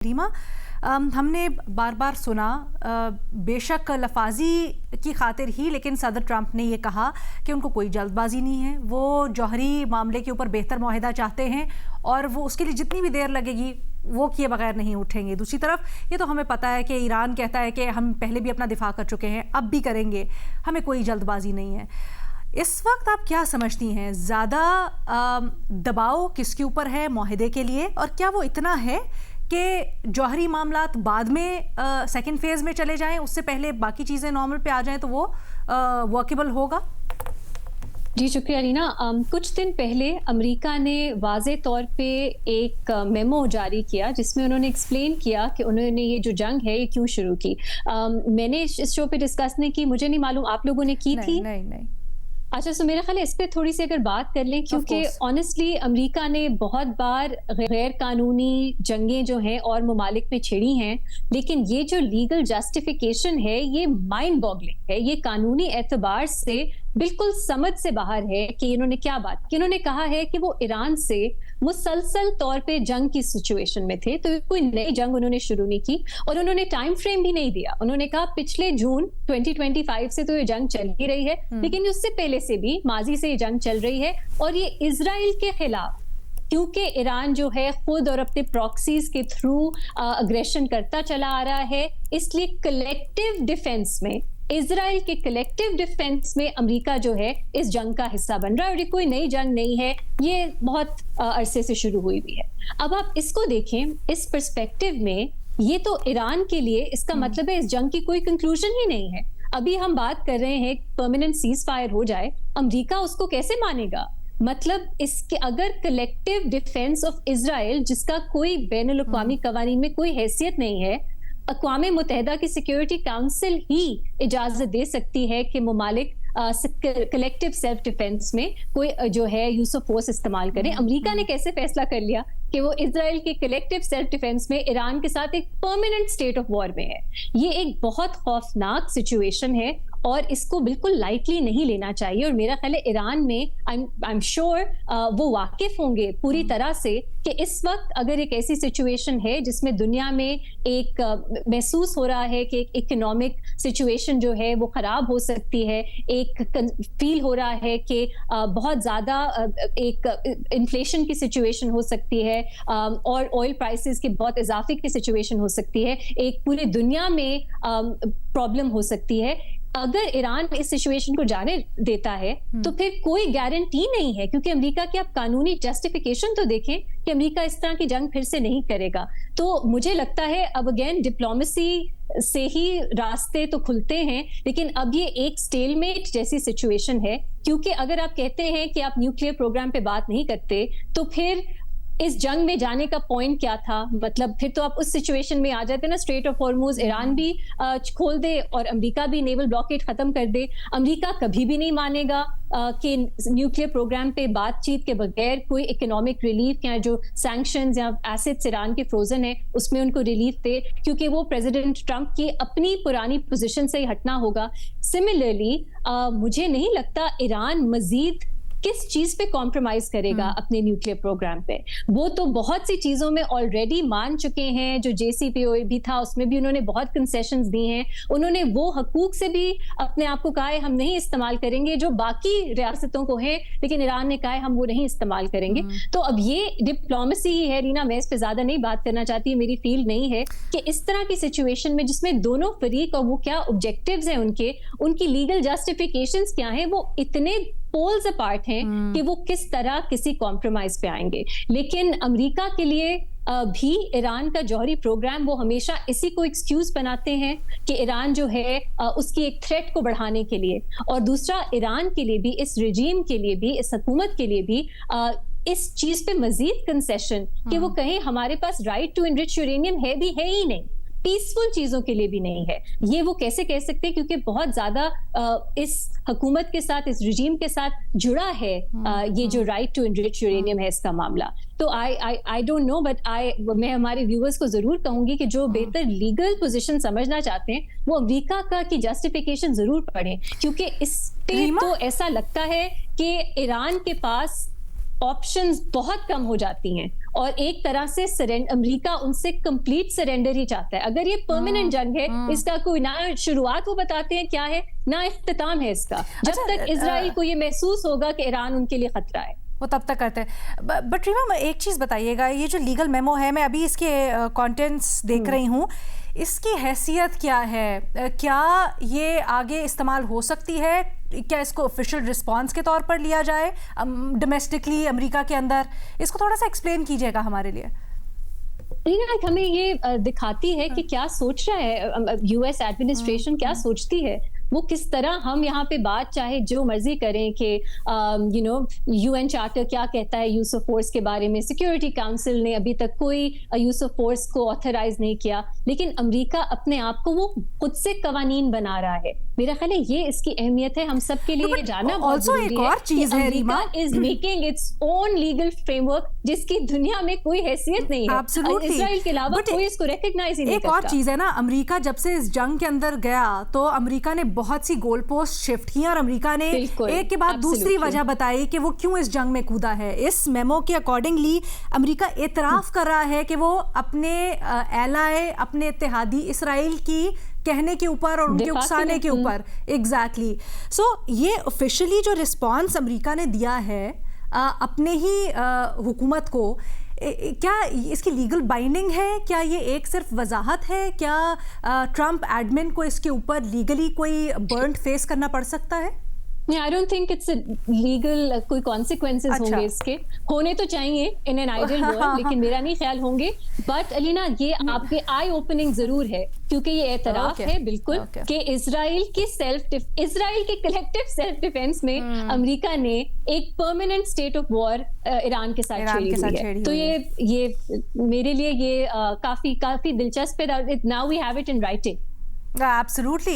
रीमा, हमने बार बार सुना, बेशक लफाजी की खातिर ही, लेकिन सदर ट्रंप ने ये कहा कि उनको कोई जल्दबाजी नहीं है। वो जौहरी मामले के ऊपर बेहतर मुआहिदा चाहते हैं और वो उसके लिए जितनी भी देर लगेगी वो किए बगैर नहीं उठेंगे। दूसरी तरफ ये तो हमें पता है कि ईरान कहता है कि हम पहले भी अपना दिफा कर चुके हैं, अब भी करेंगे, हमें कोई जल्दबाजी नहीं है। इस वक्त आप क्या समझती हैं, ज़्यादा दबाव किसके ऊपर है मुआहिदे के लिए, और क्या वो इतना है कि जौहरी मामलात बाद में सेकंड फेज़ में चले जाएं, उससे पहले बाकी चीज़ें नॉर्मल पे आ जाएं तो वो वर्केबल होगा? जी शुक्रिया रीना। कुछ दिन पहले अमेरिका ने वाज़े तौर पे एक मेमो जारी किया जिसमें उन्होंने एक्सप्लेन किया कि उन्होंने ये जो जंग है ये क्यों शुरू की। मैंने इस शो पे डिस्कस नहीं की, मुझे नहीं मालूम आप लोगों ने की थी? नहीं। अच्छा, तो मेरा ख्याल है इस पे थोड़ी सी अगर बात कर लें, क्योंकि ऑनेस्टली अमेरिका ने बहुत बार गैर कानूनी जंगें जो हैं और ममालिक में छिड़ी हैं, लेकिन ये जो लीगल जस्टिफिकेशन है ये माइंड बॉगलिंग है। ये कानूनी एतबार से बिल्कुल समझ से बाहर है कि इन्होंने क्या बात की। इन्होंने कहा है कि वो ईरान से मुसलसल तौर पे जंग की सिचुएशन में थे, तो कोई नई जंग उन्होंने शुरू नहीं की और उन्होंने टाइम फ्रेम भी नहीं दिया। उन्होंने कहा पिछले जून 2025 से तो ये जंग चल ही रही है, लेकिन उससे पहले से भी माजी से ये जंग चल रही है और ये इजराइल के खिलाफ, क्योंकि ईरान जो है खुद और अपने प्रॉक्सीज के थ्रू अग्रेशन करता चला आ रहा है, इसलिए कलेक्टिव डिफेंस में, इजराइल के कलेक्टिव डिफेंस में अमेरिका जो है इस जंग का हिस्सा बन रहा है। और ये कोई नई जंग नहीं है, ये बहुत अरसे से शुरू हुई भी है। अब आप इसको देखें इस पर्सपेक्टिव में, ये तो ईरान के लिए इसका मतलब है इस जंग की कोई कंक्लूजन ही नहीं है। अभी हम बात कर रहे हैं परमानेंट सीज फायर हो जाए, अमेरिका उसको कैसे मानेगा? मतलब इसके अगर कलेक्टिव डिफेंस ऑफ इजराइल, जिसका कोई बैनुल अक़वामी कवानीन में कोई हैसियत नहीं है, अक़वाम मुत्तहिदा की सिक्योरिटी काउंसिल ही इजाजत दे सकती है कि ममालिक कलेक्टिव सेल्फ डिफेंस में कोई जो है यूज ऑफ फोर्स इस्तेमाल करें। अमेरिका ने कैसे फैसला कर लिया कि वो इजराइल के कलेक्टिव सेल्फ डिफेंस में ईरान के साथ एक परमानेंट स्टेट ऑफ वॉर में है? ये एक बहुत खौफनाक सिचुएशन है और इसको बिल्कुल लाइटली नहीं लेना चाहिए। और मेरा ख्याल है ईरान में आई एम श्योर वो वाकिफ होंगे पूरी तरह से कि इस वक्त अगर एक ऐसी सिचुएशन है जिसमें दुनिया में एक महसूस हो रहा है कि एक इकोनॉमिक सिचुएशन जो है वो खराब हो सकती है, एक फील हो रहा है कि बहुत ज्यादा एक इन्फ्लेशन की सिचुएशन हो सकती है और ऑयल प्राइसेस की बहुत इजाफे की सिचुएशन हो सकती है, एक पूरी दुनिया में प्रॉब्लम हो सकती है। अगर ईरान इस सिचुएशन को जाने देता है तो फिर कोई गारंटी नहीं है, क्योंकि अमेरिका की आप कानूनी जस्टिफिकेशन तो देखें कि अमेरिका इस तरह की जंग फिर से नहीं करेगा। तो मुझे लगता है अब अगेन डिप्लोमेसी से ही रास्ते तो खुलते हैं, लेकिन अब ये एक स्टेलमेट जैसी सिचुएशन है, क्योंकि अगर आप कहते हैं कि आप न्यूक्लियर प्रोग्राम पे बात नहीं करते तो फिर इस जंग में जाने का पॉइंट क्या था? मतलब फिर तो आप उस सिचुएशन में आ जाते ना, स्ट्रेट ऑफ हॉर्मुज ईरान भी खोल दे और अमेरिका भी नेवल ब्लॉकेड खत्म कर दे। अमेरिका कभी भी नहीं मानेगा कि न्यूक्लियर प्रोग्राम पे बातचीत के बगैर कोई इकोनॉमिक रिलीफ या जो सैंक्शंस या एसेट्स ईरान के फ्रोजन है उसमें उनको रिलीफ दे, क्योंकि वो प्रेसिडेंट ट्रंप की अपनी पुरानी पोजीशन से ही हटना होगा। सिमिलरली मुझे नहीं लगता ईरान मजीद किस चीज पे कॉम्प्रोमाइज करेगा अपने न्यूक्लियर प्रोग्राम पे। वो तो बहुत सी चीजों में ऑलरेडी मान चुके हैं, जो JCPOA भी था उसमें भी उन्होंने बहुत कंसेशंस दी हैं। उन्होंने वो हकूक से भी अपने आप को कहा है हम नहीं इस्तेमाल करेंगे जो बाकी रियासतों को है, लेकिन ईरान ने कहा है हम वो नहीं इस्तेमाल करेंगे। तो अब ये डिप्लोमेसी ही है रीना, मैं इस पे ज्यादा नहीं बात करना चाहती, मेरी फील नहीं है कि इस तरह की सिचुएशन में जिसमें दोनों फरीक और वो क्या ऑब्जेक्टिव्स हैं उनकी लीगल जस्टिफिकेशंस क्या है, वो इतने पोल्स अपार्ट हैं कि वो किस तरह किसी कॉम्प्रोमाइज पे आएंगे। लेकिन अमेरिका के लिए भी ईरान का जौहरी प्रोग्राम वो हमेशा इसी को एक्सक्यूज बनाते हैं कि ईरान जो है उसकी एक थ्रेट को बढ़ाने के लिए, और दूसरा ईरान के लिए भी, इस रिजीम के लिए भी, इस हुकूमत के लिए भी इस चीज पे मजीद कंसेशन कि वो कहें हमारे पास राइट टू एनरिच यूरेनियम है भी है ही नहीं, पीसफुल चीजों के लिए भी नहीं है। ये वो कैसे कह सकते हैं, क्योंकि बहुत ज्यादा इस हुकूमत के साथ, इस रिजीम के साथ जुड़ा है ये जो राइट टू एनरिच यूरेनियम है इसका मामला। तो आई डोंट नो, बट मैं हमारे व्यूअर्स को जरूर कहूंगी कि जो बेहतर लीगल पोजीशन समझना चाहते हैं वो अमेरिका का की जस्टिफिकेशन जरूर पढ़ें, क्योंकि इस पे तो ऐसा लगता है कि ईरान के पास ऑप्शंस बहुत कम हो जाती हैं और एक तरह से अमेरिका उनसे कंप्लीट सरेंडर ही चाहता है। अगर ये परमानेंट जंग है, इसका कोई ना शुरुआत वो बताते हैं क्या है, ना इख्तिताम है इसका, जब तक इजराइल को ये महसूस होगा कि ईरान उनके लिए खतरा है वो तब तक करते हैं। बट रीमा, एक चीज़ बताइएगा, ये जो लीगल मेमो है, मैं अभी इसके कंटेंट्स देख रही हूँ, इसकी हैसियत क्या है? क्या ये आगे इस्तेमाल हो सकती है? क्या इसको ऑफिशियल रिस्पांस के तौर पर लिया जाए डोमेस्टिकली अमेरिका के अंदर? इसको थोड़ा सा एक्सप्लेन कीजिएगा हमारे लिए। हमें ये दिखाती है कि क्या सोच रहा है यूएस एडमिनिस्ट्रेशन, क्या सोचती है वो, किस तरह हम यहाँ पे बात चाहे जो मर्जी करें कि यूएन चार्टर क्या कहता है यूज ऑफ फोर्स के बारे में, सिक्योरिटी काउंसिल ने अभी तक कोई यूज ऑफ फोर्स को ऑथराइज नहीं किया, लेकिन अमेरिका अपने आप को वो खुद से कवानीन बना रहा है। मेरा ख्याल है ये इसकी अहमियत है, हम सब के लिए ये जानना बहुत जरूरी है। और चीज है रीमा, is making its own legal framework जिसकी दुनिया में कोई हैसियत नहीं है, इजराइल के अलावा कोई इसको रिकॉग्नाइज ही नहीं करता। एक और चीज है ना, अमेरिका जब से इस जंग के अंदर गया तो अमेरिका ने बहुत सी गोल पोस्ट शिफ्ट की और अमेरिका ने एक के बाद दूसरी वजह बताई कि वो क्यों इस जंग में कूदा है। इस मेमो के अकॉर्डिंगली अमेरिका एतराफ कर रहा है कि वो अपने एलाय, अपने इत्तेहादी इसराइल की कहने के ऊपर और उनके उकसाने के ऊपर एग्जैक्टली। सो ये ऑफिशियली जो रिस्पॉन्स अमेरिका ने दिया है अपने ही हुकूमत को, क्या इसकी लीगल बाइंडिंग है? क्या ये एक सिर्फ वजाहत है? क्या ट्रंप एडमिन को इसके ऊपर लीगली कोई बर्न फेस करना पड़ सकता है? I don't think it's a legal कोई consequences होंगे इसके, होने तो चाहिए in an ideal world, लेकिन मेरा नहीं ख्याल होंगे। बट अलीना, ये आपके आई ओपनिंग जरूर है, क्योंकि ये एतराफ है बिल्कुल कि इजराइल के कलेक्टिव सेल्फ डिफेंस में अमेरिका ने एक permanent state of war Iran के साथ छेड़ी हुई है। तो ये मेरे लिए ये काफी दिलचस्प है। Now we have it in writing. Absolutely.